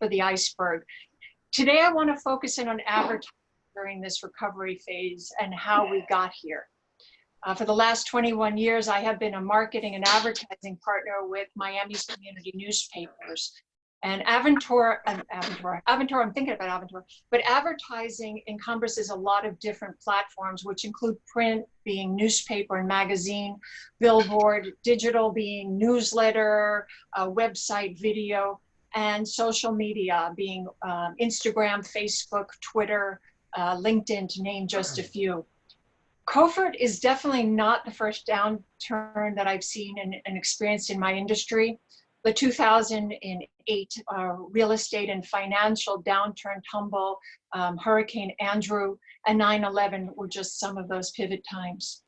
of the iceberg. Today, I want to focus in on advertising during this recovery phase and how we got here. For the last 21 years, I have been a marketing and advertising partner with Miami's community newspapers. And Aventura, I'm thinking about Aventura, but advertising encompasses a lot of different platforms, which include print being newspaper and magazine, billboard, digital being newsletter, website, video, and social media being Instagram, Facebook, Twitter, LinkedIn, to name just a few. COVID is definitely not the first downturn that I've seen and experienced in my industry. The 2008 real estate and financial downturn tumble, Hurricane Andrew, and 9/11 were just some of those pivot times.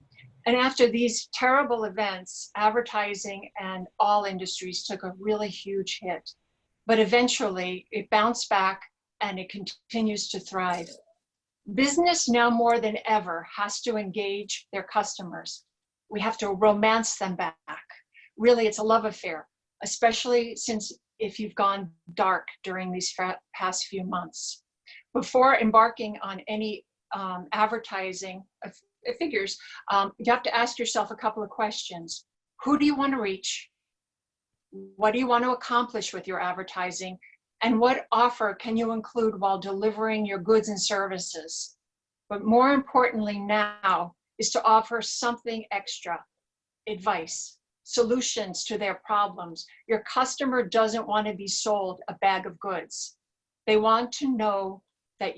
And after these terrible events, advertising and all industries took a really huge hit. But eventually it bounced back and it continues to thrive. Business now more than ever has to engage their customers. We have to romance them back. Really, it's a love affair, especially since if you've gone dark during these past few months. Before embarking on any advertising figures, you have to ask yourself a couple of questions. Who do you want to reach? What do you want to accomplish with your advertising? And what offer can you include while delivering your goods and services? But more importantly now is to offer something extra: advice, solutions to their problems. Your customer doesn't want to be sold a bag of goods. They want to know that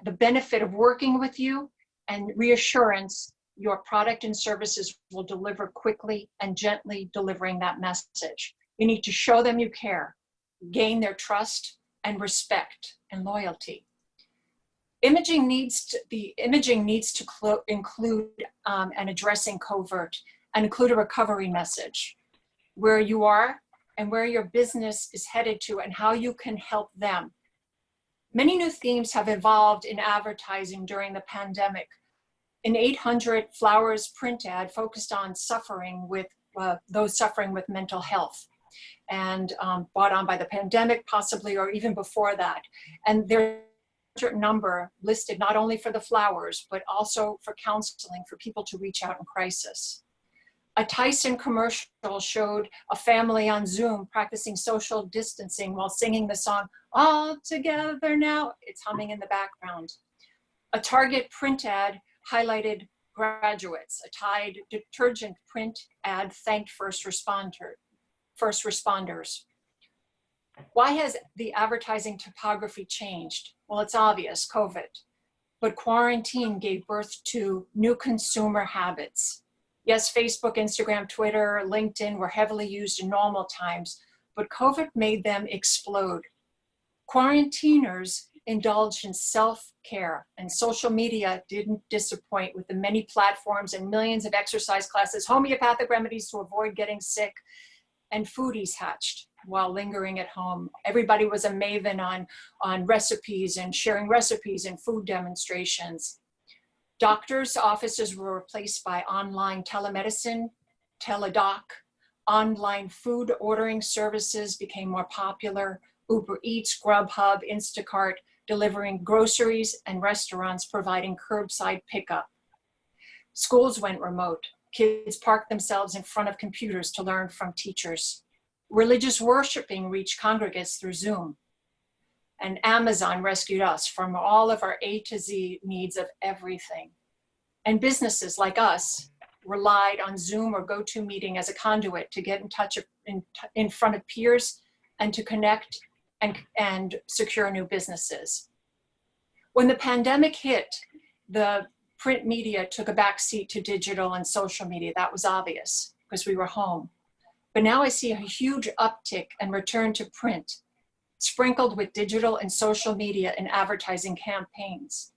the benefit of working with you and reassurance your product and services will deliver quickly and gently delivering that message. You need to show them you care, gain their trust and respect and loyalty. Imaging needs to include and addressing covert and include a recovery message, where you are and where your business is headed to and how you can help them. Many new themes have evolved in advertising during the pandemic. An 800 flowers print ad focused on those suffering with mental health, and brought on by the pandemic, possibly, or even before that. And there's a certain number listed not only for the flowers, but also for counseling for people to reach out in crisis. A Tyson commercial showed a family on Zoom practicing social distancing while singing the song, "All Together Now." It's humming in the background. A Target print ad highlighted graduates. A Tide detergent print ad thanked first responders. Why has the advertising topography changed? Well, it's obvious, COVID. But quarantine gave birth to new consumer habits. Yes, Facebook, Instagram, Twitter, LinkedIn were heavily used in normal times, but COVID made them explode. Quarantiners indulged in self-care, and social media didn't disappoint with the many platforms and millions of exercise classes, homeopathic remedies to avoid getting sick, and foodies hatched while lingering at home. Everybody was a maven on recipes and sharing recipes and food demonstrations. Doctors' offices were replaced by online telemedicine, teledoc. Online food ordering services became more popular. Uber Eats, Grubhub, Instacart, delivering groceries, and restaurants providing curbside pickup. Schools went remote. Kids parked themselves in front of computers to learn from teachers. Religious worshiping reached congregates through Zoom. And Amazon rescued us from all of our A to Z needs of everything. And businesses like us relied on Zoom or GoToMeeting as a conduit to get in touch in front of peers and to connect and secure new businesses. When the pandemic hit, the print media took a backseat to digital and social media. That was obvious because we were home. But now I see a huge uptick and return to print, sprinkled with digital and social media and advertising campaigns.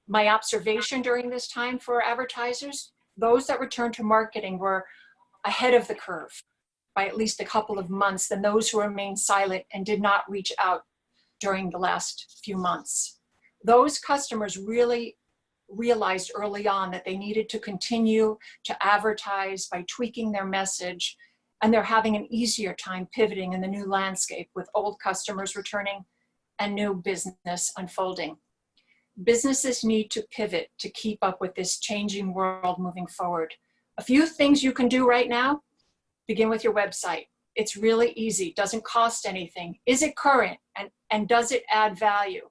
My observation during this time for advertisers, those that returned to marketing were ahead of the curve by at least a couple of months than those who remained silent and did not reach out during the last few months. Those customers really realized early on that they needed to continue to advertise by tweaking their message and they're having an easier time pivoting in the new landscape with old customers returning and new business unfolding. Businesses need to pivot to keep up with this changing world moving forward. A few things you can do right now: begin with your website. It's really easy, doesn't cost anything. Is it current, and does it add value?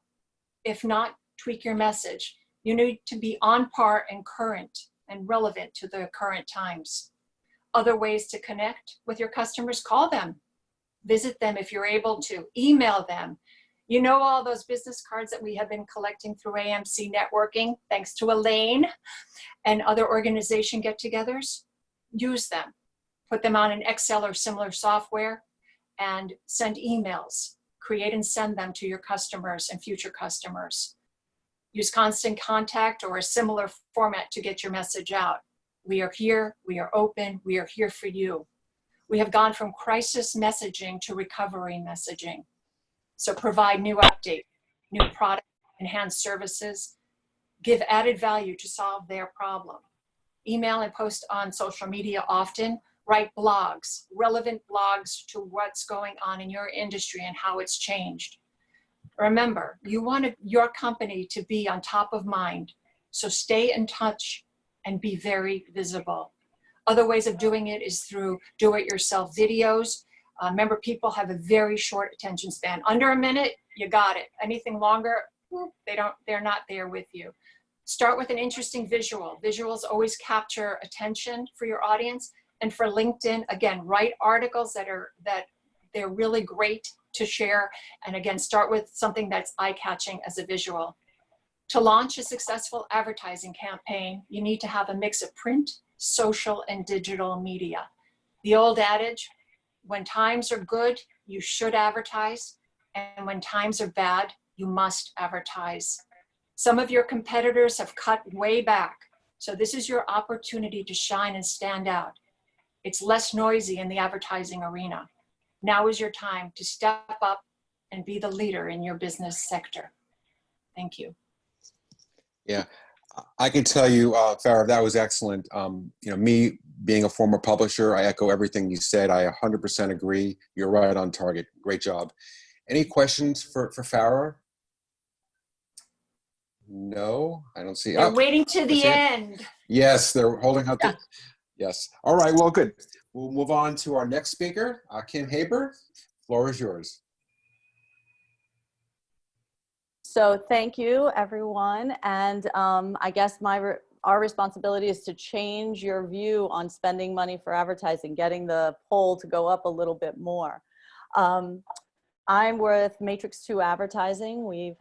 If not, tweak your message. You need to be on par and current and relevant to the current times. Other ways to connect with your customers: call them, visit them if you're able to, email them. You know, all those business cards that we have been collecting through AMC networking, thanks to Elaine and other organization get-togethers? Use them. Put them on an Excel or similar software and send emails. Create and send them to your customers and future customers. Use constant contact or a similar format to get your message out. We are here, we are open, we are here for you. We have gone from crisis messaging to recovery messaging. So provide new updates, new products, enhanced services, give added value to solve their problem. Email and post on social media often. Write blogs, relevant blogs to what's going on in your industry and how it's changed. Remember, you want your company to be on top of mind, so stay in touch and be very visible. Other ways of doing it is through do-it-yourself videos. Remember, people have a very short attention span. Under a minute, you got it. Anything longer, they're not there with you. Start with an interesting visual. Visuals always capture attention for your audience. And for LinkedIn, again, write articles that they're really great to share. And again, start with something that's eye-catching as a visual. To launch a successful advertising campaign, you need to have a mix of print, social, and digital media. The old adage, when times are good, you should advertise, and when times are bad, you must advertise. Some of your competitors have cut way back, so this is your opportunity to shine and stand out. It's less noisy in the advertising arena. Now is your time to step up and be the leader in your business sector. Thank you. Yeah, I can tell you, Farah, that was excellent. Me being a former publisher, I echo everything you said. I 100% agree. You're right on target. Great job. Any questions for Farah? No, I don't see. They're waiting to the end. Yes, they're holding out. Yes. All right. Well, good. We'll move on to our next speaker, Kim Haber. Floor is yours. So thank you, everyone. And I guess our responsibility is to change your view on spending money for advertising, getting the poll to go up a little bit more. I'm with Matrix 2 Advertising. We've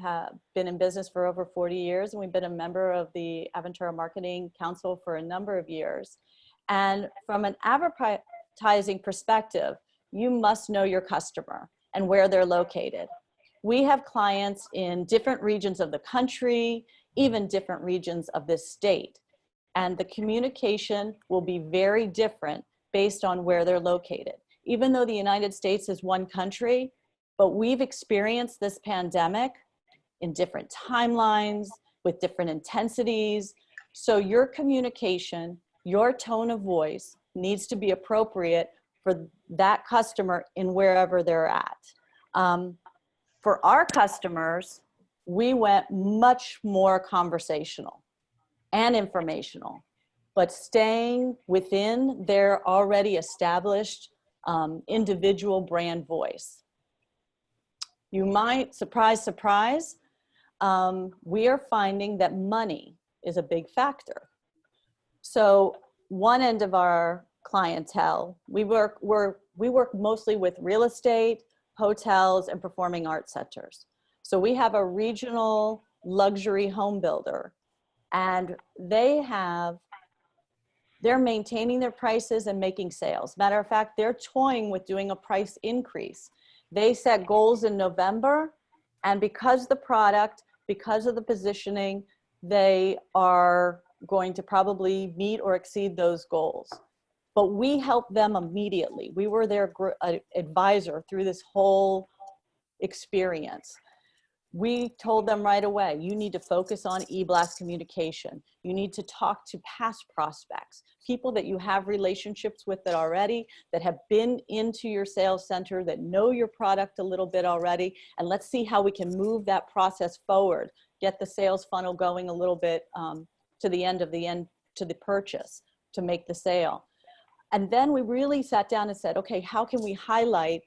been in business for over 40 years, and we've been a member of the Aventura Marketing Council for a number of years. And from an advertising perspective, you must know your customer and where they're located. We have clients in different regions of the country, even different regions of this state. And the communication will be very different based on where they're located. Even though the United States is one country, but we've experienced this pandemic in different timelines, with different intensities. So your communication, your tone of voice needs to be appropriate for that customer in wherever they're at. For our customers, we went much more conversational and informational, but staying within their already established individual brand voice. You might, surprise, surprise, we are finding that money is a big factor. So one end of our clientele, we work mostly with real estate, hotels, and performing arts centers. So we have a regional luxury home builder, and they're maintaining their prices and making sales. Matter of fact, they're toying with doing a price increase. They set goals in November, and because the product, because of the positioning, they are going to probably meet or exceed those goals. But we helped them immediately. We were their advisor through this whole experience. We told them right away, you need to focus on e-blast communication. You need to talk to past prospects, people that you have relationships with that already, that have been into your sales center, that know your product a little bit already. And let's see how we can move that process forward, get the sales funnel going a little bit to the end, to the purchase, to make the sale. And then we really sat down and said, okay, how can we highlight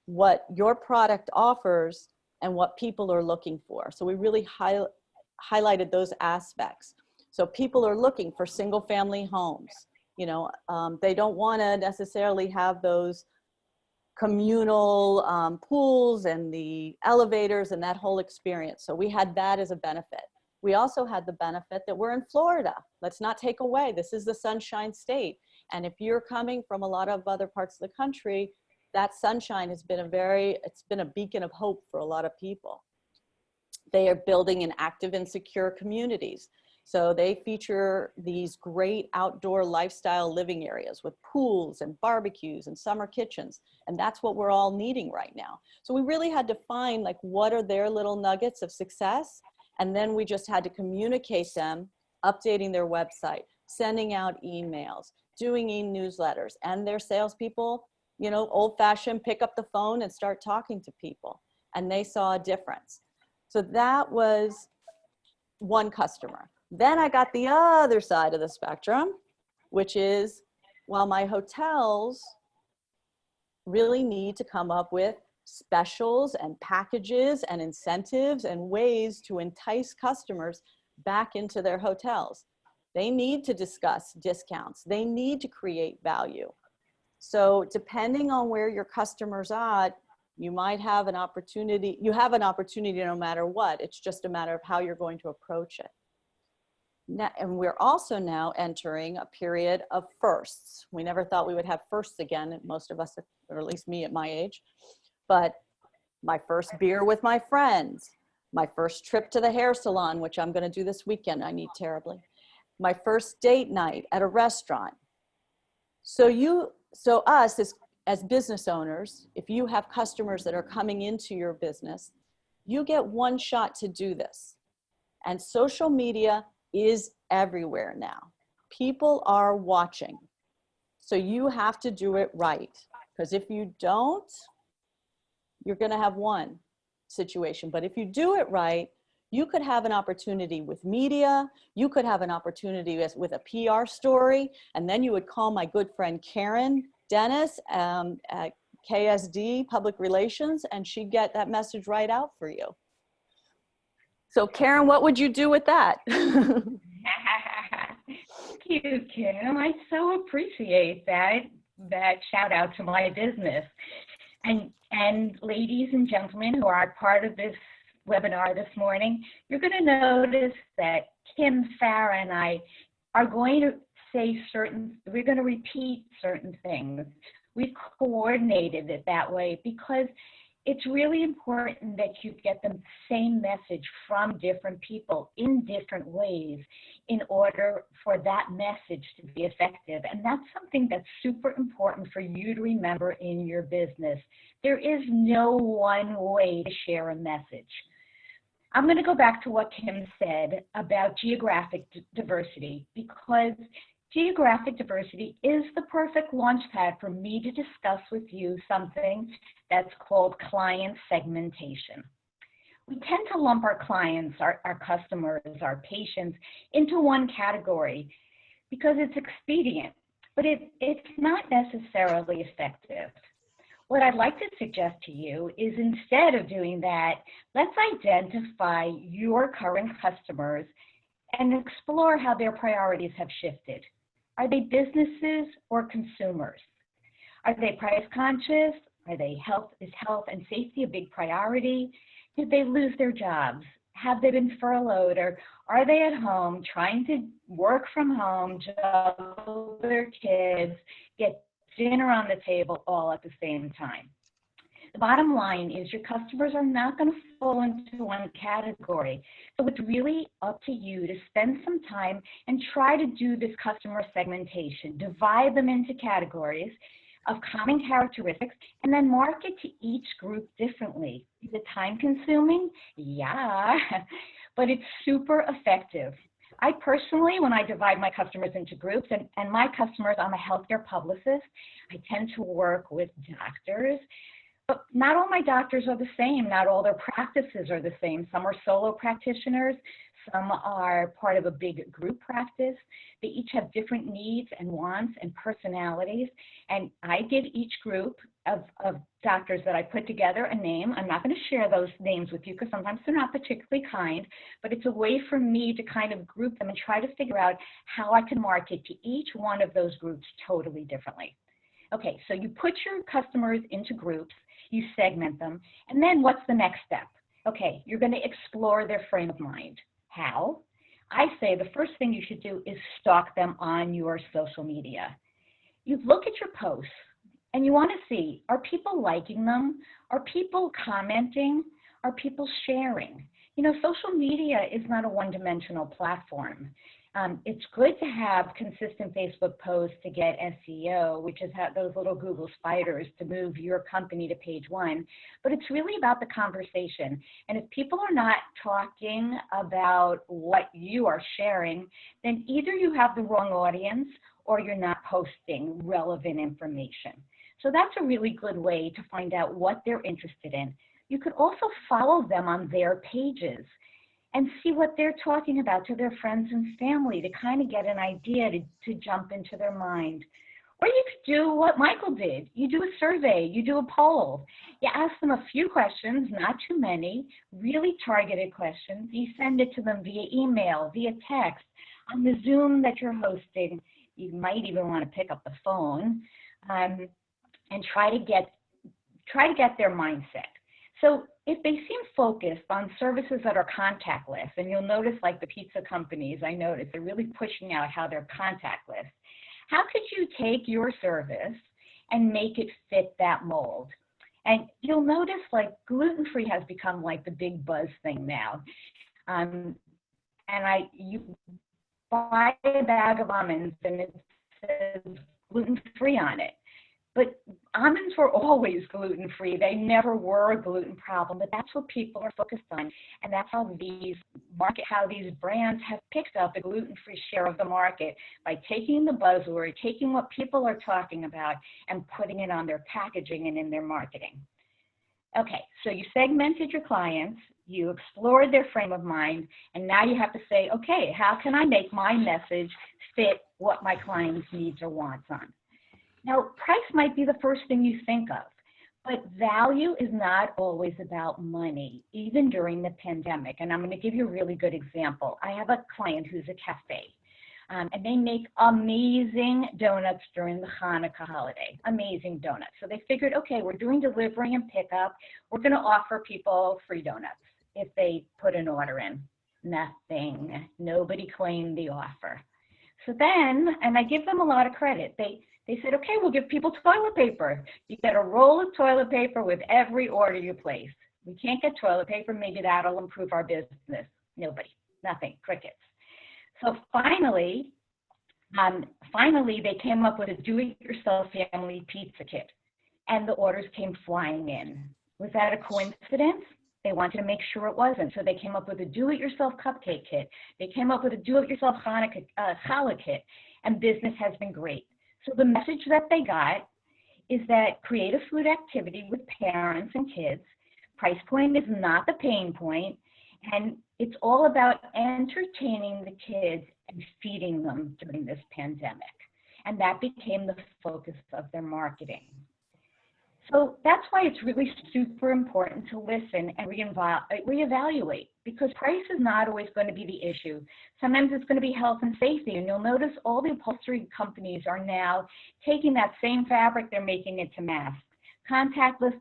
what your product offers and what people are looking for? So we really highlighted those aspects. So people are looking for single family homes. You know, they don't want to necessarily have those communal pools and the elevators and that whole experience. So we had that as a benefit. We also had the benefit that we're in Florida. Let's not take away, this is the Sunshine State. And if you're coming from a lot of other parts of the country, that sunshine has been it's been a beacon of hope for a lot of people. They are building in active and secure communities. So they feature these great outdoor lifestyle living areas with pools and barbecues and summer kitchens. And that's what we're all needing right now. So we really had to find like, what are their little nuggets of success? And then we just had to communicate them, updating their website, sending out emails, doing e-newsletters, and their salespeople, you know, old-fashioned, pick up the phone and start talking to people. And they saw a difference. So that was one customer. Then I got the other side of the spectrum, which is, well, my hotels really need to come up with specials and packages and incentives and ways to entice customers back into their hotels. They need to discuss discounts. They need to create value. So depending on where your customers are, you might have an opportunity. You have an opportunity no matter what. It's just a matter of how you're going to approach it. Now, and we're also now entering a period of firsts. We never thought we would have firsts again, most of us, or at least me at my age. But my first beer with my friends, my first trip to the hair salon, which I'm going to do this weekend, I need terribly, my first date night at a restaurant. So us as business owners, if you have customers that are coming into your business, you get one shot to do this. And social media is everywhere now. People are watching. So you have to do it right. Because if you don't, you're going to have one situation. But if you do it right, you could have an opportunity with media. You could have an opportunity with a PR story. And then you would call my good friend Karen Dennis at KSD Public Relations, and she'd get that message right out for you. So Karen, what would you do with that? Thank you, Kim. I so appreciate that shout out to my business. And ladies and gentlemen who are part of this webinar this morning, you're going to notice that Kim, Fara, and I are going to say we're going to repeat certain things. We've coordinated it that way because it's really important that you get the same message from different people in different ways in order for that message to be effective. And that's something that's super important for you to remember in your business. There is no one way to share a message. I'm going to go back to what Kim said about geographic diversity, because geographic diversity is the perfect launchpad for me to discuss with you something that's called client segmentation. We tend to lump our clients, our customers, our patients into one category because it's expedient, but it's not necessarily effective. What I'd like to suggest to you is, instead of doing that, let's identify your current customers and explore how their priorities have shifted. Are they businesses or consumers? Are they price conscious? Is health and safety a big priority? Did they lose their jobs? Have they been furloughed? Or are they at home trying to work from home, juggle their kids, get dinner on the table all at the same time? The bottom line is your customers are not going to fall into one category. So it's really up to you to spend some time and try to do this customer segmentation. Divide them into categories of common characteristics, and then market to each group differently. Is it time consuming? Yeah, but it's super effective. I personally, when I divide my customers into groups, and my customers, I'm a healthcare publicist, I tend to work with doctors, but not all my doctors are the same. Not all their practices are the same. Some are solo practitioners. Some are part of a big group practice. They each have different needs and wants and personalities. And I give each group of doctors that I put together a name. I'm not going to share those names with you because sometimes they're not particularly kind, but it's a way for me to kind of group them and try to figure out how I can market to each one of those groups totally differently. Okay, so you put your customers into groups, you segment them, and then what's the next step? Okay, you're going to explore their frame of mind. How? I say the first thing you should do is stalk them on your social media. You look at your posts and you want to see, are people liking them? Are people commenting? Are people sharing? You know, social media is not a one-dimensional platform. It's good to have consistent Facebook posts to get SEO, which is those little Google spiders to move your company to page one, but it's really about the conversation. And if people are not talking about what you are sharing, then either you have the wrong audience or you're not posting relevant information. So that's a really good way to find out what they're interested in. You could also follow them on their pages and see what they're talking about to their friends and family to kind of get an idea to jump into their mind. Or you could do what Michael did. You do a survey, you do a poll. You ask them a few questions, not too many, really targeted questions. You send it to them via email, via text, on the Zoom that you're hosting. You might even want to pick up the phone and try to get their mindset. So if they seem focused on services that are contactless, and you'll notice like the pizza companies, I noticed they're really pushing out how they're contactless. How could you take your service and make it fit that mold? And you'll notice like gluten-free has become like the big buzz thing now. You buy a bag of almonds and it says gluten-free on it. But almonds were always gluten-free. They never were a gluten problem, but that's what people are focused on. And that's how these brands have picked up a gluten-free share of the market by taking the buzzword, taking what people are talking about and putting it on their packaging and in their marketing. Okay, so you segmented your clients, you explored their frame of mind, and now you have to say, okay, how can I make my message fit what my client's needs or wants on? Now, price might be the first thing you think of, but value is not always about money, even during the pandemic. And I'm going to give you a really good example. I have a client who's a cafe, and they make amazing donuts during the Hanukkah holiday, amazing donuts. So they figured, okay, we're doing delivery and pickup. We're going to offer people free donuts if they put an order in. Nothing. Nobody claimed the offer. So then, and I give them a lot of credit, they said, okay, we'll give people toilet paper. You get a roll of toilet paper with every order you place. We can't get toilet paper. Maybe that'll improve our business. Nobody, nothing, crickets. So finally, they came up with a do-it-yourself family pizza kit, and the orders came flying in. Was that a coincidence? They wanted to make sure it wasn't. So they came up with a do-it-yourself cupcake kit. They came up with a do-it-yourself challah kit, and business has been great. So the message that they got is that create a food activity with parents and kids. Price point is not the pain point, and it's all about entertaining the kids and feeding them during this pandemic. And that became the focus of their marketing. So that's why it's really super important to listen and reevaluate, because price is not always going to be the issue. Sometimes it's going to be health and safety, and you'll notice all the upholstery companies are now taking that same fabric, they're making it to mask. Contactless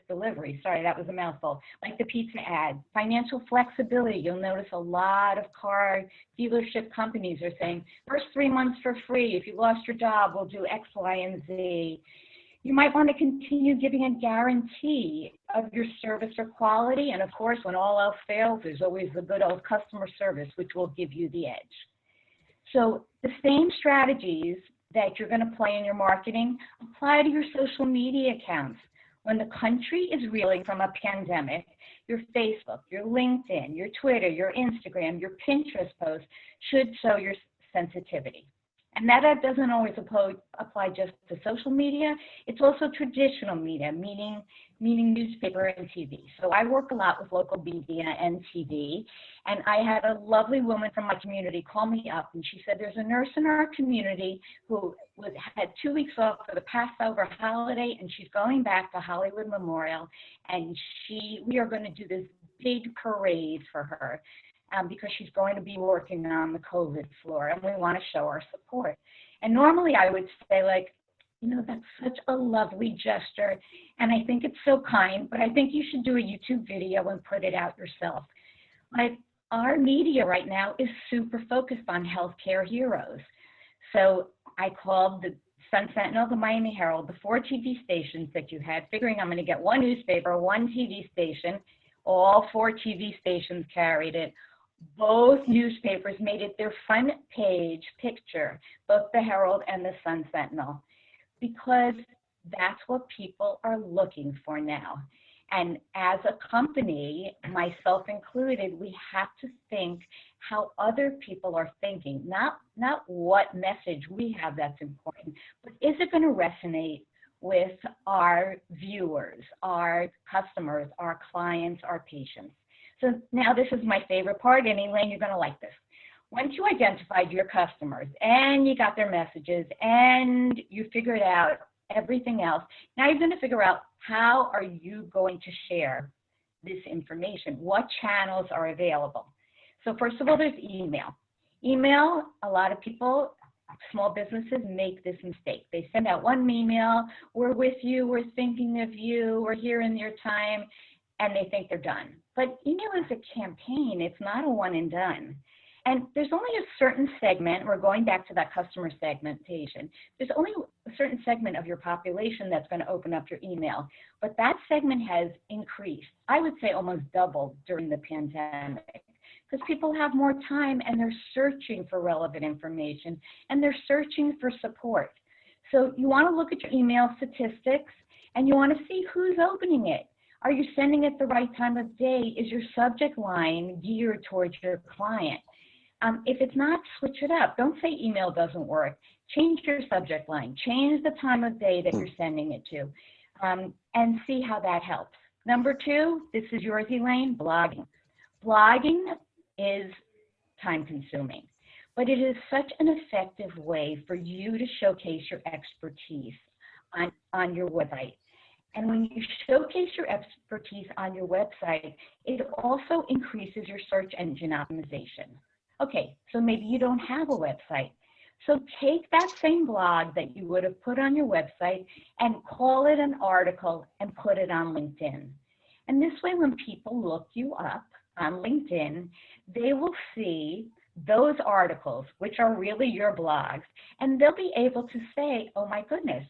delivery, sorry, that was a mouthful, like the pizza ad. Financial flexibility, you'll notice a lot of car dealership companies are saying, first 3 months for free, if you lost your job, we'll do X, Y, and Z. You might want to continue giving a guarantee of your service or quality. And of course, when all else fails, there's always the good old customer service, which will give you the edge. So the same strategies that you're going to play in your marketing, apply to your social media accounts. When the country is reeling from a pandemic, your Facebook, your LinkedIn, your Twitter, your Instagram, your Pinterest posts should show your sensitivity. And that doesn't always apply just to social media. It's also traditional media, meaning newspaper and TV. So I work a lot with local media and TV. And I had a lovely woman from my community call me up, and she said, there's a nurse in our community who had 2 weeks off for the Passover holiday, and she's going back to Hollywood Memorial, and we are going to do this big parade for her. Because she's going to be working on the COVID floor, and we want to show our support. And normally I would say, like, you know, that's such a lovely gesture, and I think it's so kind, but I think you should do a YouTube video and put it out yourself. Like, our media right now is super focused on healthcare heroes. So I called the Sun Sentinel, the Miami Herald, the 4 TV stations that you had, figuring I'm going to get 1 newspaper, 1 TV station. All 4 TV stations carried it. Both newspapers made it their front page picture, both the Herald and the Sun Sentinel, because that's what people are looking for now. And as a company, myself included, we have to think how other people are thinking, not what message we have that's important, but is it going to resonate with our viewers, our customers, our clients, our patients? So now this is my favorite part, and Elaine, you're going to like this. Once you identified your customers and you got their messages and you figured out everything else, now you're going to figure out how are you going to share this information? What channels are available? So first of all, there's email. Email, a lot of people, small businesses make this mistake. They send out one email, we're with you, we're thinking of you, we're here in your time, and they think they're done. But email is a campaign, it's not a one and done. And there's only a certain segment, we're going back to that customer segmentation, there's only a certain segment of your population that's going to open up your email. But that segment has increased, I would say almost doubled during the pandemic, because people have more time and they're searching for relevant information and they're searching for support. So you want to look at your email statistics and you want to see who's opening it. Are you sending it the right time of day? Is your subject line geared towards your client? If it's not, switch it up. Don't say email doesn't work. Change your subject line. Change the time of day that you're sending it to, and see how that helps. Number 2, this is yours, Elaine, blogging. Blogging is time consuming, but it is such an effective way for you to showcase your expertise on your website. And when you showcase your expertise on your website, it also increases your search engine optimization. Okay, so maybe you don't have a website. So take that same blog that you would have put on your website and call it an article and put it on LinkedIn. And this way, when people look you up on LinkedIn, they will see those articles, which are really your blogs, and they'll be able to say, oh my goodness,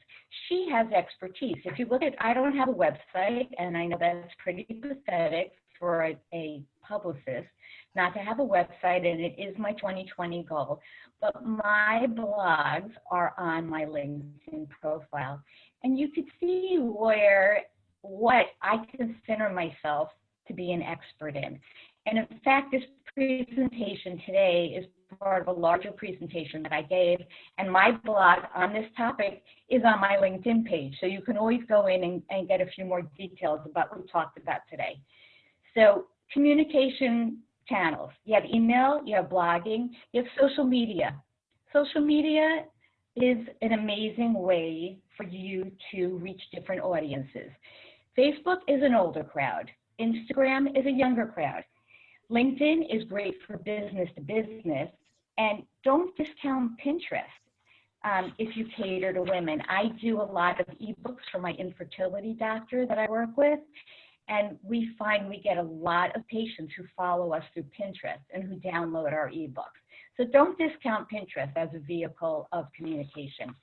she has expertise. If you look at, I don't have a website, and I know that's pretty pathetic for a publicist not to have a website, and it is my 2020 goal, but my blogs are on my LinkedIn profile. And you could see what I consider myself to be an expert in. And in fact, this presentation today is part of a larger presentation that I gave, and my blog on this topic is on my LinkedIn page. So you can always go in and get a few more details about what we talked about today. So communication channels, you have email, you have blogging, you have social media. Social media is an amazing way for you to reach different audiences. Facebook is an older crowd. Instagram is a younger crowd. LinkedIn is great for business to business, and don't discount Pinterest if you cater to women. I do a lot of ebooks for my infertility doctor that I work with, and we find we get a lot of patients who follow us through Pinterest and who download our ebooks. So don't discount Pinterest as a vehicle of communication.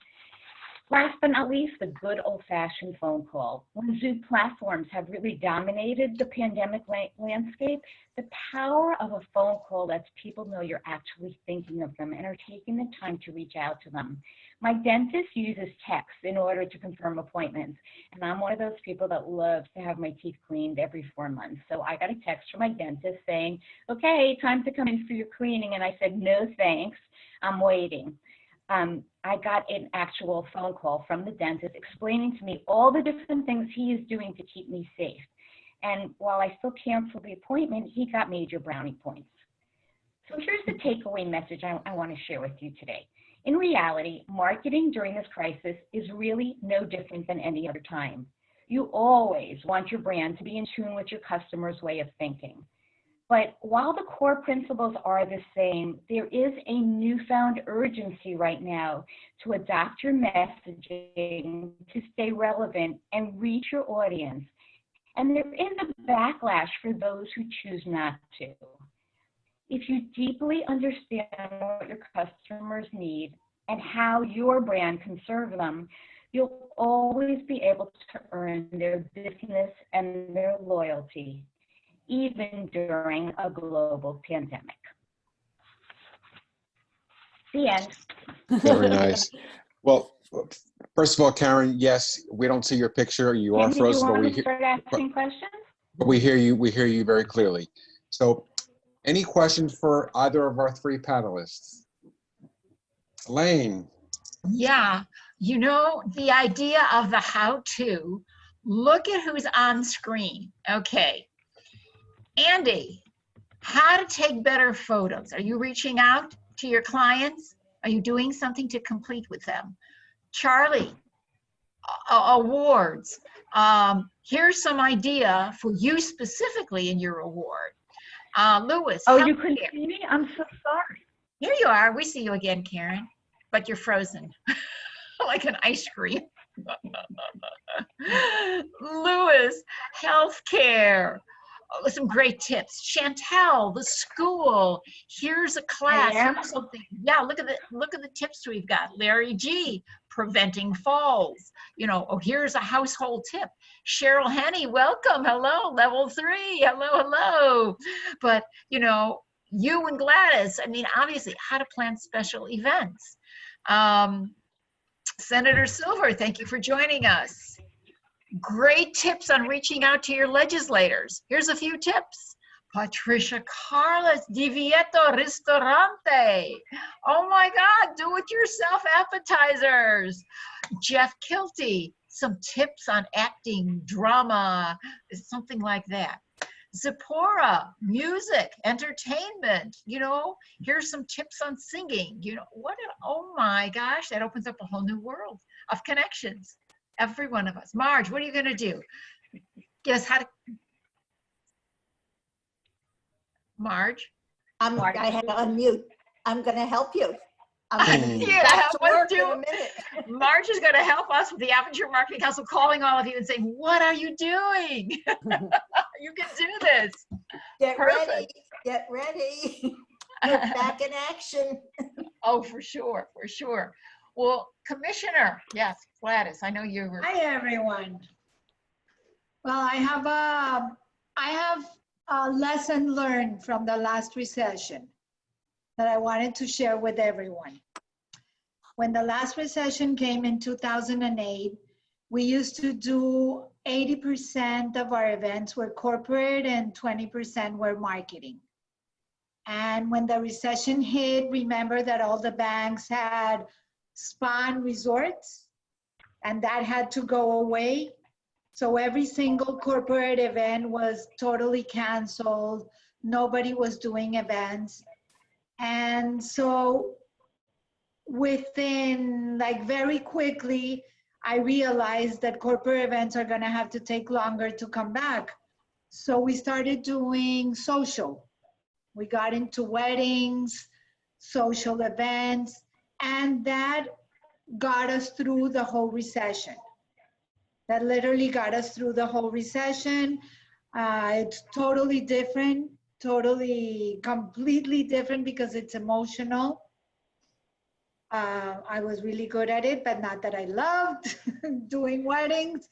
Last but not least, the good old-fashioned phone call. When Zoom platforms have really dominated the pandemic landscape, the power of a phone call lets people know you're actually thinking of them and are taking the time to reach out to them. My dentist uses text in order to confirm appointments. And I'm one of those people that loves to have my teeth cleaned every 4 months. So I got a text from my dentist saying, okay, time to come in for your cleaning. And I said, no, thanks, I'm waiting. I got an actual phone call from the dentist explaining to me all the different things he is doing to keep me safe. And while I still canceled the appointment, he got major brownie points. So here's the takeaway message I want to share with you today. In reality, marketing during this crisis is really no different than any other time. You always want your brand to be in tune with your customer's way of thinking. But while the core principles are the same, there is a newfound urgency right now to adapt your messaging to stay relevant and reach your audience. And there is a backlash for those who choose not to. If you deeply understand what your customers need and how your brand can serve them, you'll always be able to earn their business and their loyalty, even during a global pandemic. The end. Very nice. Well, first of all, Karen, yes, we don't see your picture. You are Andy, do you frozen, want me to start asking questions? but we hear you. We hear you very clearly. So, any questions for either of our three panelists? Elaine. Yeah, you know, the idea of the how-to, look at who's on screen. Okay. Andy, how to take better photos. Are you reaching out to your clients? Are you doing something to complete with them? Charlie, awards. Here's some idea for you specifically in your award. Lewis. Oh, you couldn't see me? I'm so sorry. Here you are. We see you again, Karen, but you're frozen like an ice cream. Lewis, healthcare. Oh, some great tips. Chantel, the school. Here's a class. Here's something. Yeah, look at the tips we've got. Larry G, preventing falls. You know, oh, here's a household tip. Cheryl Henney, welcome. Hello, level 3. Hello. But you know, you and Gladys. I mean, obviously, how to plan special events. Senator Silver, thank you for joining us. Great tips on reaching out to your legislators. Here's a few tips. Patricia Carlos, Divieto Ristorante. Oh my God, do-it-yourself appetizers. Jeff Kilty, some tips on acting, drama, something like that. Zipporah, music, entertainment, you know, here's some tips on singing. You know, oh my gosh, that opens up a whole new world of connections. Every one of us. Marge, what are you going to do? Guess how to. Marge? I had to unmute. I'm going to help you. Marge is going to help us with the Aperture Marketing Council, calling all of you and saying, what are you doing? You can do this. Get ready. Get ready. We're back in action. Oh, for sure. Well, Commissioner, yes, Gladys, I know you were. Hi, everyone. Well, I have a lesson learned from the last recession that I wanted to share with everyone. When the last recession came in 2008, we used to do 80% of our events were corporate and 20% were marketing. And when the recession hit, remember that all the banks had spa and resorts, and that had to go away. So every single corporate event was totally canceled. Nobody was doing events. And so within, like, very quickly, I realized that corporate events are gonna have to take longer to come back. So we started doing social. We got into weddings, social events, and that got us through the whole recession. That literally got us through the whole recession. It's totally different, completely different because it's emotional. I was really good at it, but not that I loved doing weddings.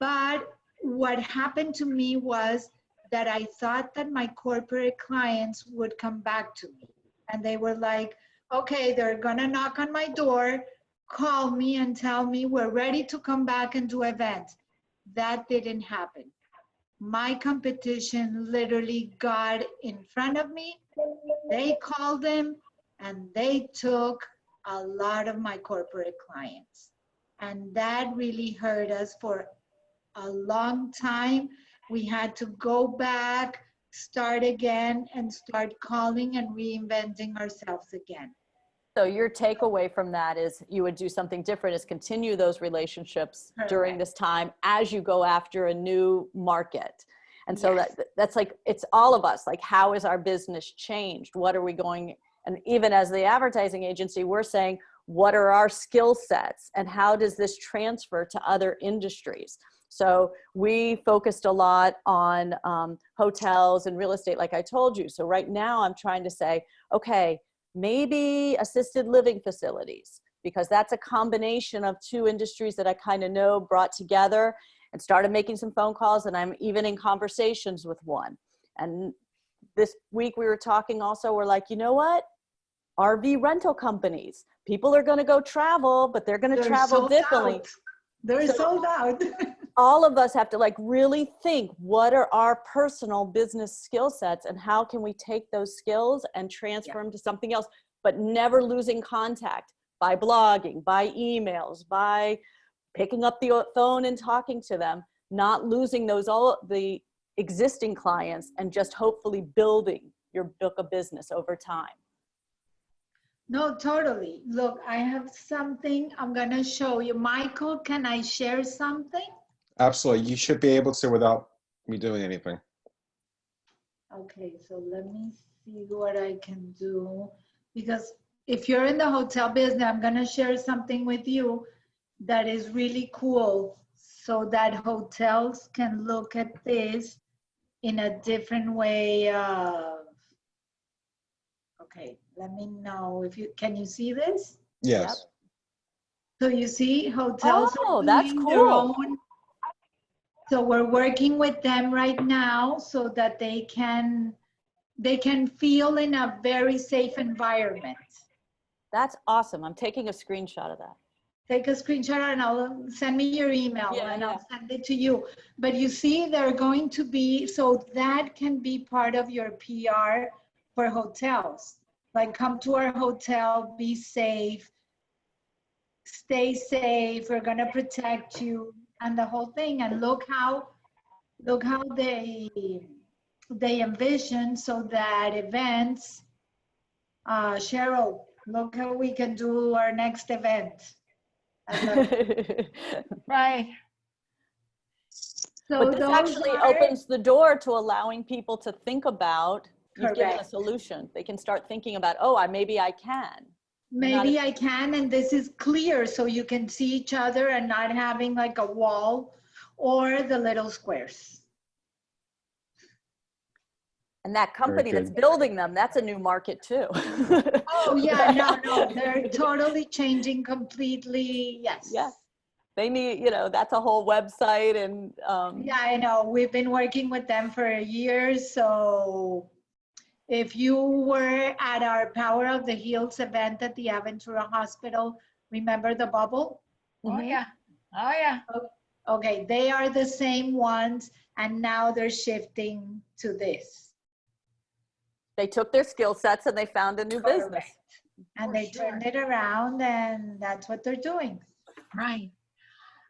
But what happened to me was that I thought that my corporate clients would come back to me. And they were like, okay, they're gonna knock on my door, call me and tell me we're ready to come back and do events. That didn't happen. My competition literally got in front of me. They called them and they took a lot of my corporate clients. And that really hurt us for a long time. We had to go back, start again, and start calling and reinventing ourselves again. So your takeaway from that is you would do something different, is continue those relationships during this time as you go after a new market. And so that's like, it's all of us, like, how is our business changed? What are we going, and even as the advertising agency, we're saying, what are our skill sets and how does this transfer to other industries? So we focused a lot on hotels and real estate, like I told you. So right now I'm trying to say, okay, maybe assisted living facilities, because that's a combination of two industries that I kind of know, brought together, and started making some phone calls, and I'm even in conversations with one. And this week we were talking also, we're like, you know what? RV rental companies, people are going to go travel, but they're going to travel differently. They're sold out. All of us have to like really think, what are our personal business skill sets and how can we take those skills and transfer them to something else, but never losing contact by blogging, by emails, by picking up the phone and talking to them, not losing those, all the existing clients, and just hopefully building your book of business over time. No, totally. Look, I have something I'm going to show you. Michael, can I share something? Absolutely. You should be able to without me doing anything. Okay, so let me see what I can do. Because if you're in the hotel business, I'm going to share something with you that is really cool, so that hotels can look at this in a different way. Okay, let me know if you, can you see this? Yes. So you see hotels are that's doing cool. their own. So we're working with them right now so that they can feel in a very safe environment. That's awesome. I'm taking a screenshot of that. Take a screenshot and I'll send me your email and I'll send it to you. But you see, they're going to be, so that can be part of your PR for hotels. Like, come to our hotel, be safe, stay safe, we're gonna protect you, and the whole thing. And look how they envision so that events, Cheryl, look how we can do our next event. Right. So But this actually opens the door to allowing people to think about, you've given a solution. They can start thinking about, oh, maybe I can. Maybe I can, and this is clear so you can see each other and not having like a wall or the little squares. And that company that's building them, that's a new market too. Oh yeah, no, they're totally changing completely, yes. Yeah, they need, that's a whole website and. Yeah, I know, we've been working with them for years, so if you were at our Power of the Heels event at the Aventura Hospital, remember the bubble? Oh yeah, oh yeah. Okay, they are the same ones, and now they're shifting to this. They took their skill sets and they found a new business. And they turned it around, and that's what they're doing. Right.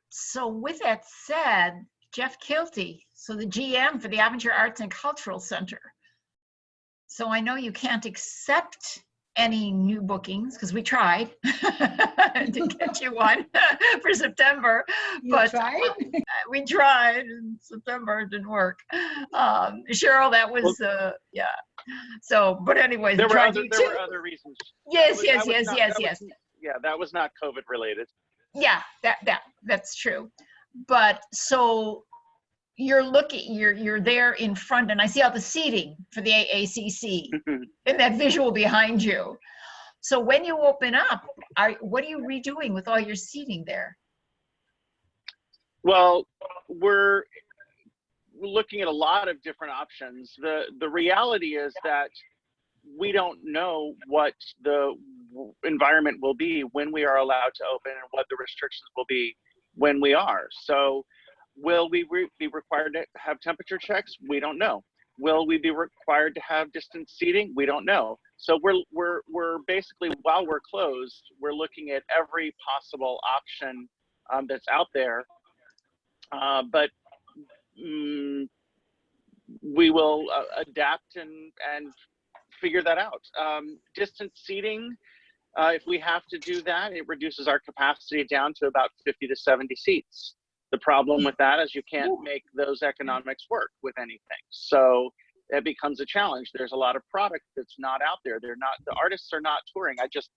So with that said, Jeff Kilty, so the GM for the Aventura Arts and Cultural Center. So I know you can't accept any new bookings because we tried to get you one for September. You tried? We tried in September, it didn't work. Cheryl, that was, yeah. So, but anyways, there were other reasons. Yes. Yeah, that was not COVID related. Yeah, that's true. But so you're there in front, and I see all the seating for the AACC and that visual behind you. So when you open up, what are you redoing with all your seating there? Well, we're looking at a lot of different options. The reality is that we don't know what the environment will be when we are allowed to open and what the restrictions will be when we are. So will we be required to have temperature checks? We don't know. Will we be required to have distance seating? We don't know. So we're basically, while we're closed, we're looking at every possible option that's out there. But we will adapt and figure that out. Distance seating, if we have to do that, it reduces our capacity down to about 50 to 70 seats. The problem with that is you can't make those economics work with anything. So it becomes a challenge. There's a lot of product that's not out there. The artists are not touring. I just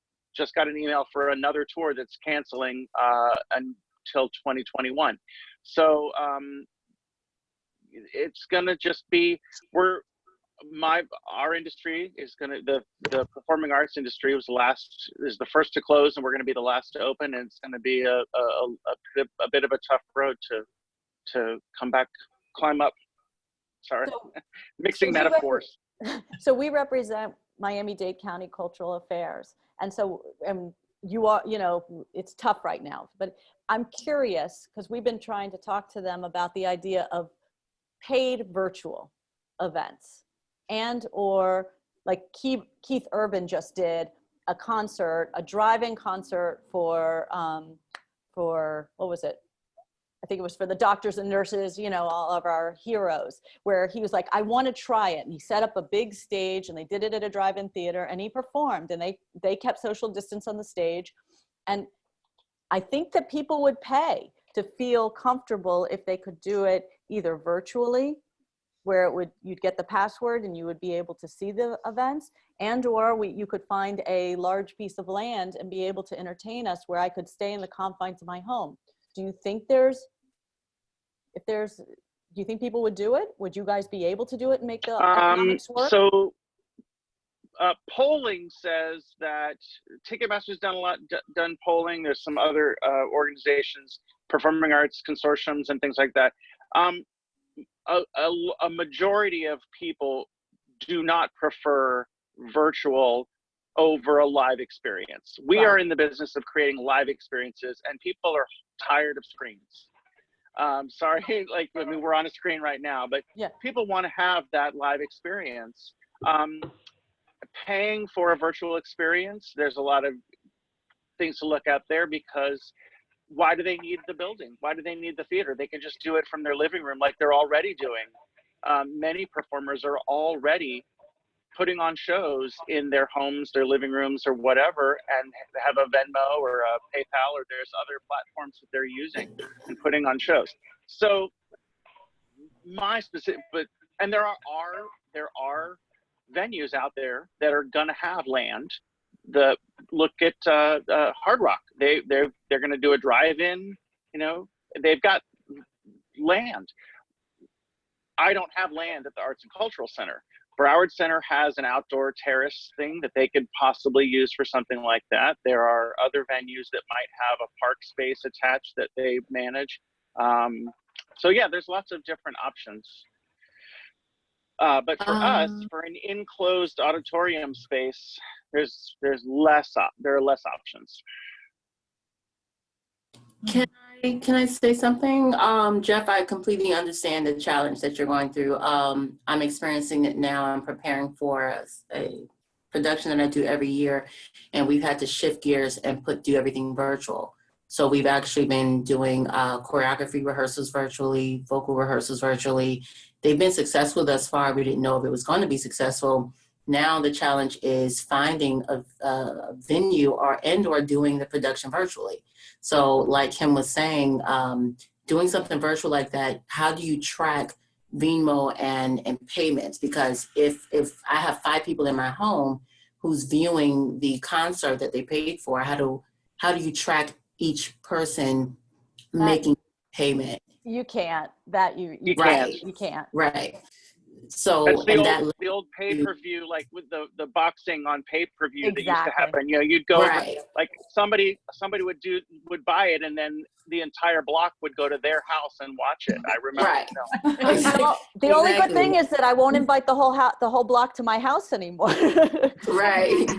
got an email for another tour that's canceling until 2021. So it's gonna just be, our industry is gonna, the performing arts industry is the first to close, and we're gonna be the last to open, and it's gonna be a bit of a tough road to climb up. Sorry, mixing metaphors. So we represent Miami-Dade County Cultural Affairs, and so you are, it's tough right now, but I'm curious because we've been trying to talk to them about the idea of paid virtual events, and or like Keith Urban just did a concert, a drive-in concert for what was it? I think it was for the doctors and nurses, all of our heroes, where he was like, I want to try it. And he set up a big stage, and they did it at a drive-in theater, and he performed, and they kept social distance on the stage. And I think that people would pay to feel comfortable if they could do it either virtually, where you'd get the password and you would be able to see the events, and or you could find a large piece of land and be able to entertain us where I could stay in the confines of my home. Do you think do you think people would do it? Would you guys be able to do it and make the economics work? So polling says that Ticketmaster's done polling. There's some other organizations, performing arts consortiums and things like that. A majority of people do not prefer virtual over a live experience. We are in the business of creating live experiences, and people are tired of screens. Sorry, we're on a screen right now, but people want to have that live experience. Paying for a virtual experience, there's a lot of things to look at there, because why do they need the building? Why do they need the theater? They can just do it from their living room like they're already doing. Many performers are already putting on shows in their homes, their living rooms, or whatever, and have a Venmo or a PayPal, or there's other platforms that they're using and putting on shows. So and there are venues out there that are gonna have land. Look at Hard Rock. They're going to do a drive-in. They've got land. I don't have land at the Arts and Cultural Center. Broward Center has an outdoor terrace thing that they could possibly use for something like that. There are other venues that might have a park space attached that they manage. So yeah, there's lots of different options. But for us, for an enclosed auditorium space, there are less options. Can I say something? Jeff, I completely understand the challenge that you're going through. I'm experiencing it now. I'm preparing for a production that I do every year, and we've had to shift gears and do everything virtual. So we've actually been doing choreography rehearsals virtually, vocal rehearsals virtually. They've been successful thus far. We didn't know if it was going to be successful. Now the challenge is finding a venue or doing the production virtually. So like Kim was saying, doing something virtual like that, how do you track Venmo and payments? Because if I have 5 people in my home who's viewing the concert that they paid for, how do you track each person making payment? You can't. You can't. You can't. Right. So, That's and that, the old pay-per-view, like with the boxing on pay-per-view that used to Exactly. happen. You know, you'd go over, right, like somebody would buy it, and then the entire block would go to their house and watch it. I remember. right. You know. Well, the only good Exactly. thing is that I won't invite the whole block to my house anymore. Right.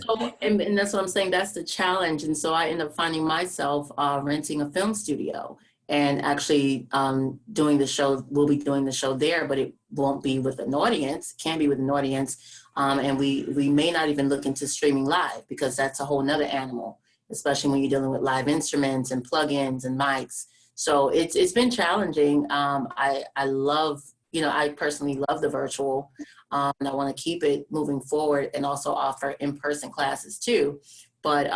So, and that's what I'm saying. That's the challenge. And so I end up finding myself renting a film studio and actually doing the show. We'll be doing the show there, but it won't be with an audience. It can be with an audience. And we may not even look into streaming live, because that's a whole nother animal, especially when you're dealing with live instruments and plugins and mics. So it's been challenging. I love, I personally love the virtual. And I want to keep it moving forward and also offer in-person classes too. But,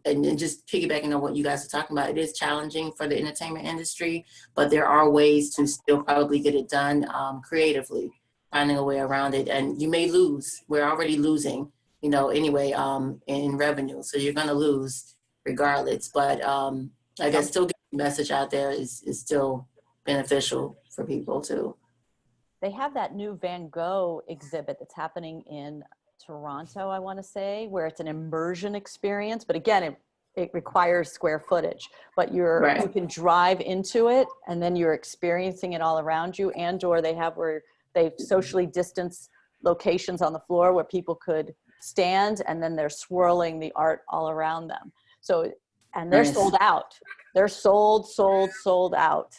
and just piggybacking on what you guys are talking about, it is challenging for the entertainment industry, but there are ways to still probably get it done creatively, finding a way around it. And you may lose. We're already losing, anyway, in revenue. So you're going to lose regardless. But I guess still getting the message out there is still beneficial for people too. They have that new Van Gogh exhibit that's happening in Toronto, I want to say, where it's an immersion experience. But again, it requires square footage. But you can drive into it, and then you're experiencing it all around you. And/or they have where they've socially distanced locations on the floor where people could stand, and then they're swirling the art all around them. So, and they're sold out. They're sold out.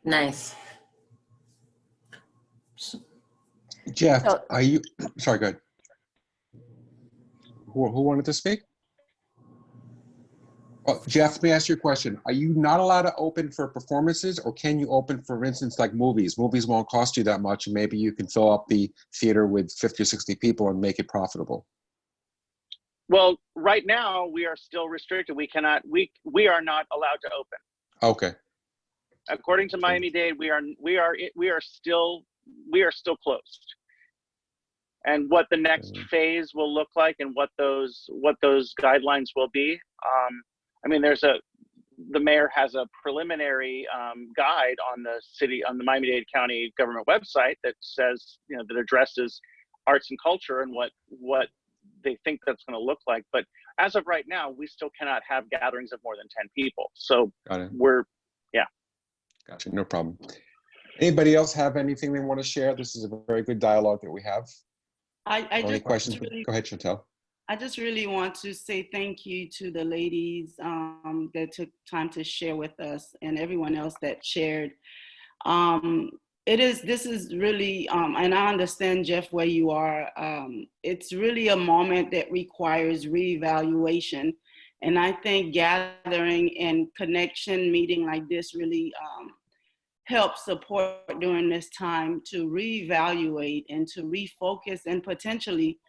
Nice. Jeff, are you, sorry, go ahead. Who wanted to speak? Oh, Jeff, let me ask you a question. Are you not allowed to open for performances, or can you open, for instance, like movies? Movies won't cost you that much, and maybe you can fill up the theater with 50 or 60 people and make it profitable. Well, right now we are still restricted. We cannot. We are not allowed to open. Okay. According to Miami-Dade, we are still closed. And what the next phase will look like, and what those guidelines will be. I mean, the mayor has a preliminary guide on the Miami-Dade County government website that says, that addresses arts and culture and what they think that's going to look like. But as of right now, we still cannot have gatherings of more than 10 people. So Gotcha, no problem. Anybody else have anything they want to share? This is a very good dialogue that we have. Any questions? Go ahead, Chantel. I just really want to say thank you to the ladies that took time to share with us, and everyone else that shared. This is really, and I understand, Jeff, where you are. It's really a moment that requires reevaluation. And I think gathering and connection meeting like this really help support during this time to reevaluate and to refocus and potentially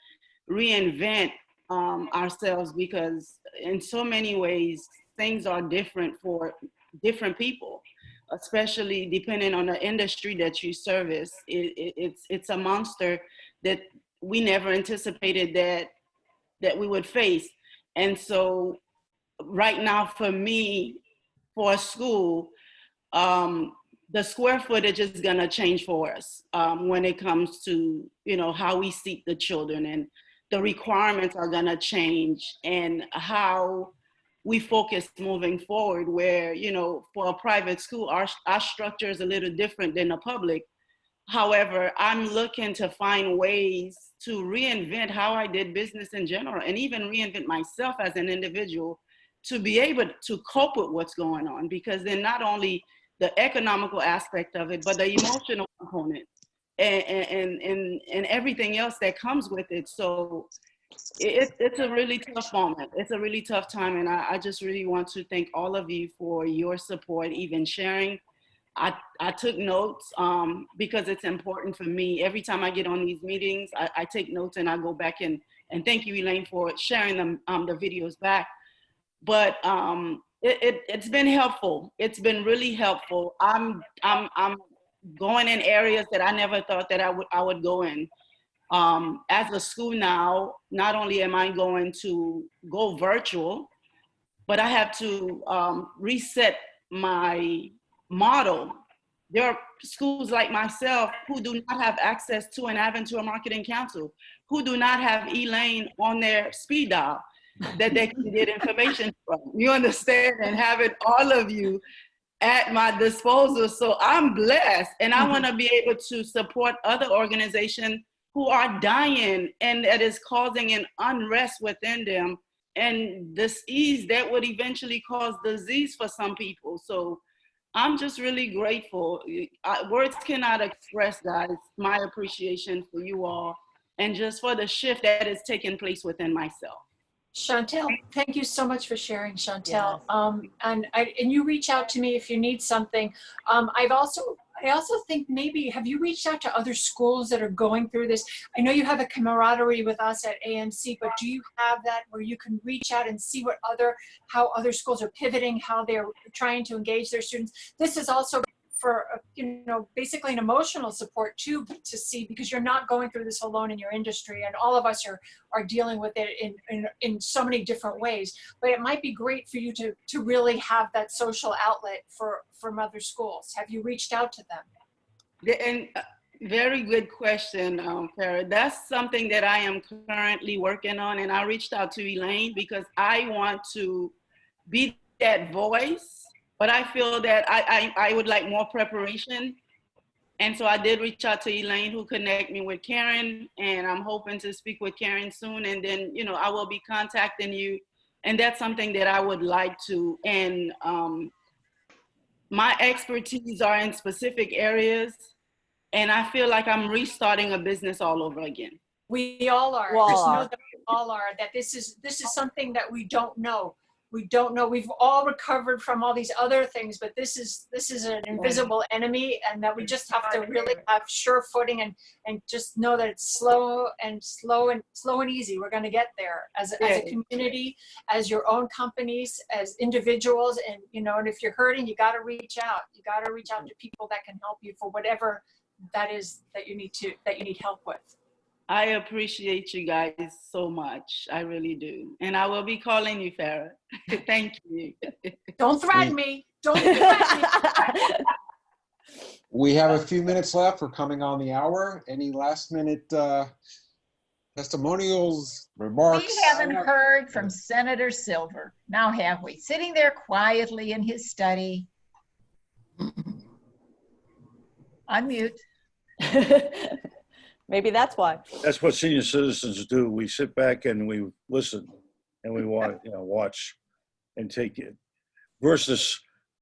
reinvent ourselves, because in so many ways things are different for different people, especially depending on the industry that you service. It's a monster that we never anticipated that we would face. And so right now for me, for a school, the square footage is going to change for us when it comes to, how we seat the children, and the requirements are going to change, and how we focus moving forward, where, for a private school, our structure is a little different than the public. However, I'm looking to find ways to reinvent how I did business in general, and even reinvent myself as an individual to be able to cope with what's going on, because then not only the economical aspect of it, but the emotional component and everything else that comes with it. So it's a really tough moment. It's a really tough time. And I just really want to thank all of you for your support, even sharing. I took notes because it's important for me. Every time I get on these meetings, I take notes, and I go back and thank you, Elaine, for sharing them, the videos back. But it's been helpful. It's been really helpful. I'm going in areas that I never thought that I would go in. As a school now, not only am I going to go virtual, but I have to reset my model there are schools like myself who do not have access to an Aventura Marketing Council, who do not have Elaine on their speed dial that they can get information from. You understand? And having all of you at my disposal. So I'm blessed, and I want to be able to support other organizations who are dying and that is causing an unrest within them and disease that would eventually cause disease for some people. So I'm just really grateful. Words cannot express, guys, my appreciation for you all and just for the shift that is taking place within myself. Chantel, thank you so much for sharing, Chantel. Yes. And you reach out to me if you need something. I also think maybe, have you reached out to other schools that are going through this? I know you have a camaraderie with us at AMC, but do you have that where you can reach out and see how other schools are pivoting, how they're trying to engage their students? This is also for, basically an emotional support too, to see, because you're not going through this alone in your industry, and all of us are dealing with it in so many different ways. But it might be great for you to really have that social outlet from other schools. Have you reached out to them? And very good question, Fara. That's something that I am currently working on, and I reached out to Elaine because I want to be that voice. But I feel that I would like more preparation. And so I did reach out to Elaine, who connected me with Karen, and I'm hoping to speak with Karen soon. And then, I will be contacting you. And that's something that I would like to. And my expertise are in specific areas. And I feel like I'm restarting a business all over again. We all are. Just know that we all are. That this is something that we don't know. We don't know. We've all recovered from all these other things, but this is an invisible enemy, and that we just have to really have sure footing and just know that it's slow and easy. We're going to get there as a community, as your own companies, as individuals, and and if you're hurting, you got to reach out. You got to reach out to people that can help you for whatever that is that you need help with. I appreciate you guys so much. I really do. And I will be calling you, Fara. Thank you. Don't threaten me. Don't threaten me. We have a few minutes left. We're coming on the hour. Any last minute testimonials, remarks? We haven't heard from Senator Silver. Now have we? Sitting there quietly in his study. Unmute. Maybe that's why. That's what senior citizens do. We sit back and we listen and we want, watch and take it. Versus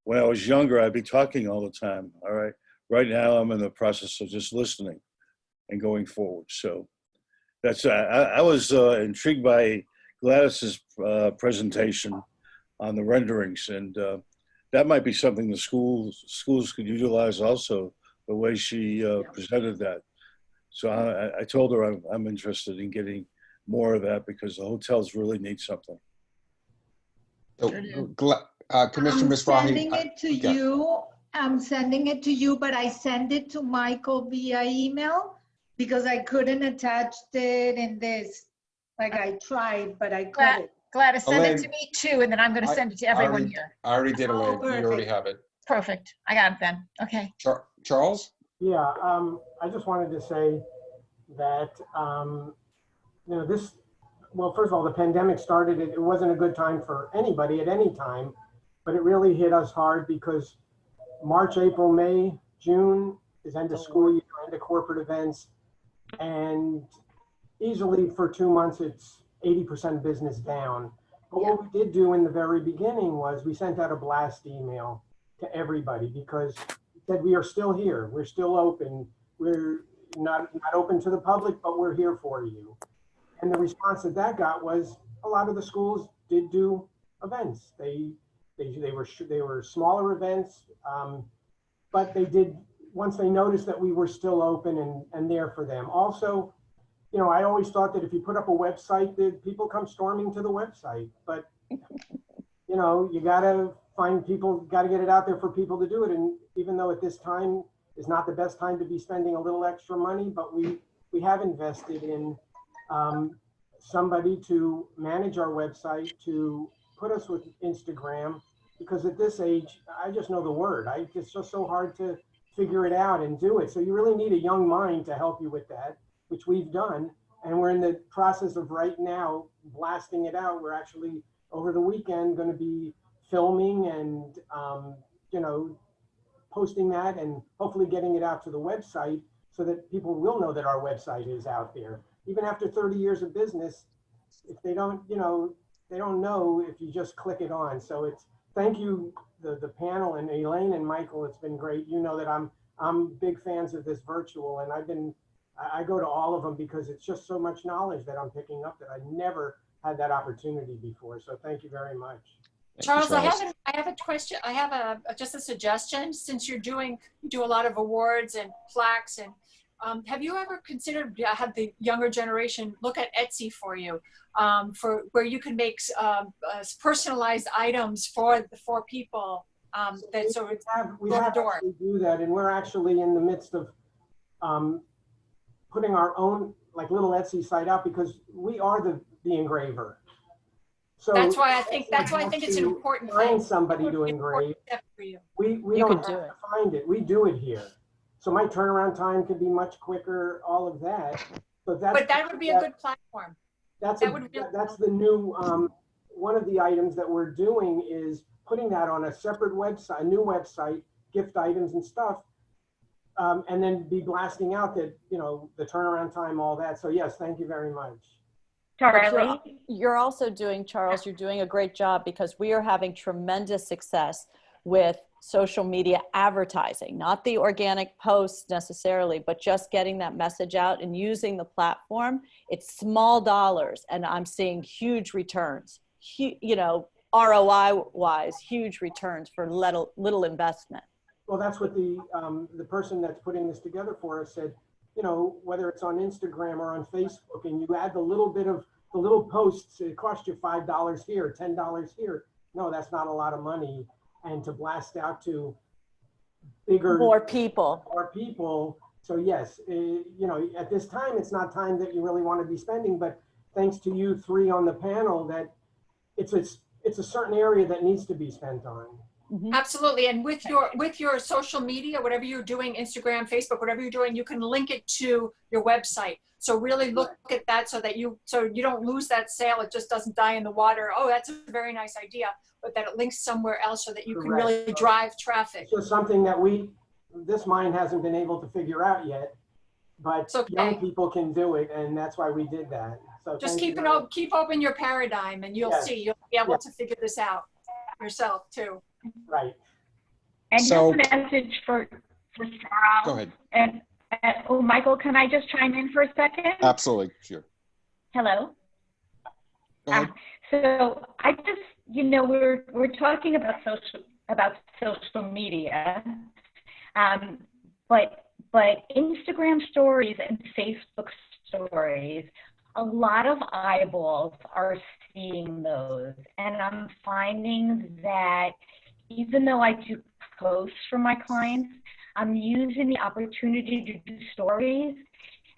when I was younger, I'd be talking all the time. All right. Right now, I'm in the process of just listening and going forward. So that's, I was intrigued by Gladys's presentation on the renderings, and that might be something the schools could utilize also, the way she presented that. So I told her I'm interested in getting more of that because the hotels really need something. So, Commissioner Misrahi. I'm sending it to you, but I send it to Michael via email because I couldn't attach it in this. Like I tried, but I couldn't. Gladys, send it to me too, and then I'm going to send it to everyone here. I already did, Elaine. You already have it. Perfect. I got it then. Okay. Charles? Yeah, I just wanted to say that, well, first of all, the pandemic started, it wasn't a good time for anybody at any time, but it really hit us hard because March, April, May, June is end of school year, end of corporate events, and easily for 2 months, it's 80% business down. But what we did do in the very beginning was we sent out a blast email to everybody because said we are still here, we're still open, we're not open to the public, but we're here for you. And the response that got was a lot of the schools did do events. They were smaller events, but they did, once they noticed that we were still open and there for them. Also, I always thought that if you put up a website, that people come storming to the website, but you gotta find people, gotta get it out there for people to do it. And even though at this time is not the best time to be spending a little extra money, but we have invested in somebody to manage our website, to put us with Instagram, because at this age, I just know the word. It's just so hard to figure it out and do it. So you really need a young mind to help you with that, which we've done. And we're in the process of right now blasting it out. We're actually over the weekend going to be filming and, you know, posting that and hopefully getting it out to the website so that people will know that our website is out there. Even after 30 years of business, if they don't, you know, they don't know if you just click it on. So it's, thank you, the panel, and Elaine and Michael, it's been great. You know that I'm big fans of this virtual, and I go to all of them because it's just so much knowledge that I'm picking up that I never had that opportunity before. So thank you very much. Charles, I have a question. I have just a suggestion. Since you do a lot of awards and plaques, and have you ever considered have the younger generation look at Etsy for you, for where you can make personalized items for people that sort of we have to do that, and we're actually in the midst of putting our own like little Etsy site out because we are the engraver. So that's why I think it's an important thing. Find somebody to engrave. We don't have to find it. We do it here. So my turnaround time could be much quicker. All of that. But that would be a good platform. That's the new one of the items that we're doing is putting that on a separate website, a new website, gift items and stuff, and then be blasting out that, you know, the turnaround time, all that. So yes, thank you very much. Charlie? You're also doing, Charles, you're doing a great job because we are having tremendous success with social media advertising, not the organic posts necessarily, but just getting that message out and using the platform. It's small dollars, and I'm seeing huge returns, you know, ROI wise, huge returns for little investment. Well, that's what the person that's putting this together for us said. You know, whether it's on Instagram or on Facebook, and you add the little bit of the little posts, it costs you $5 here, $10 here. No, that's not a lot of money. And to blast out to more people. So yes, you know, at this time, it's not time that you really want to be spending, but thanks to you three on the panel, that it's a certain area that needs to be spent on. Mm-hmm. Absolutely. And with your social media, whatever you're doing, Instagram, Facebook, whatever you're doing, you can link it to your website. So really look at that so you don't lose that sale. It just doesn't die in the water. Oh, that's a very nice idea, but that it links somewhere else so that you can really drive traffic. So something that this mind hasn't been able to figure out yet, but young people can do it. And that's why we did that. So just keep open your paradigm, and you'll see, you'll be able to figure this out yourself too. Right. And so, just a message for Sarah. Go ahead. And Michael, can I just chime in for a second? Absolutely, sure. Hello. Go ahead. So I just, you know, we're talking about social media, but Instagram stories and Facebook stories, a lot of eyeballs are seeing those, and I'm finding that even though I do posts for my clients, I'm using the opportunity to do stories,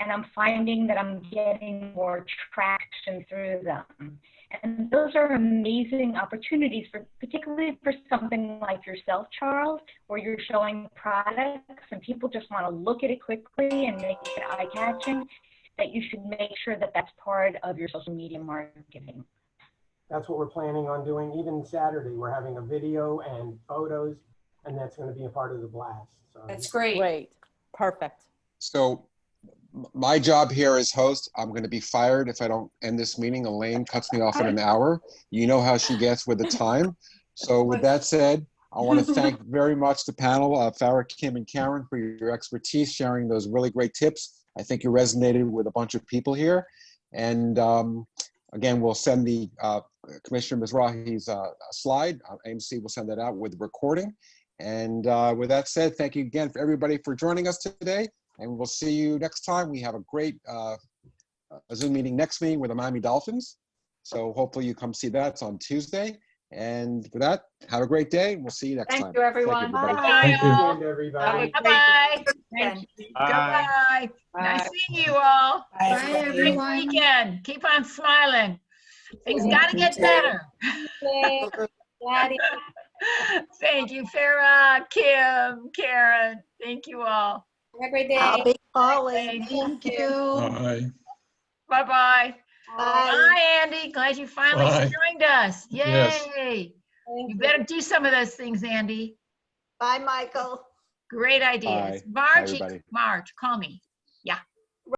and I'm finding that I'm getting more traction through them. And those are amazing opportunities, particularly for something like yourself, Charles, where you're showing products and people just want to look at it quickly and make it eye-catching, that you should make sure that that's part of your social media marketing. That's what we're planning on doing. Even Saturday, we're having a video and photos, and that's going to be a part of the blast. So that's great. Great. Perfect. So my job here as host, I'm going to be fired if I don't end this meeting. Elaine cuts me off in an hour. You know how she gets with the time. So with that said, I want to thank very much the panel, Fara, Kim, and Karen, for your expertise, sharing those really great tips. I think you resonated with a bunch of people here. And again, we'll send the Commissioner Mizrahi's slide. AMC will send that out with the recording. And with that said, thank you again for everybody for joining us today. And we'll see you next time. We have a great Zoom meeting next meeting with the Miami Dolphins. So hopefully you come see that. It's on Tuesday. And with that, have a great day. We'll see you next time. Thank you, everyone. Thank you, everybody. Bye-bye. Goodbye. Nice seeing you all. Bye, everyone. Great weekend. Keep on smiling. Things got to get better. Thank you, Farah, Kim, Karen. Thank you all. Have a great day. I'll be calling. Thank you. Bye. Bye-bye. Bye. Bye, Andy. Glad you finally Bye. joined us. Yay. Yes. You better do some of those things, Andy. Bye, Michael. Great ideas. Bye, Margie, everybody. Marge, call me. Yeah.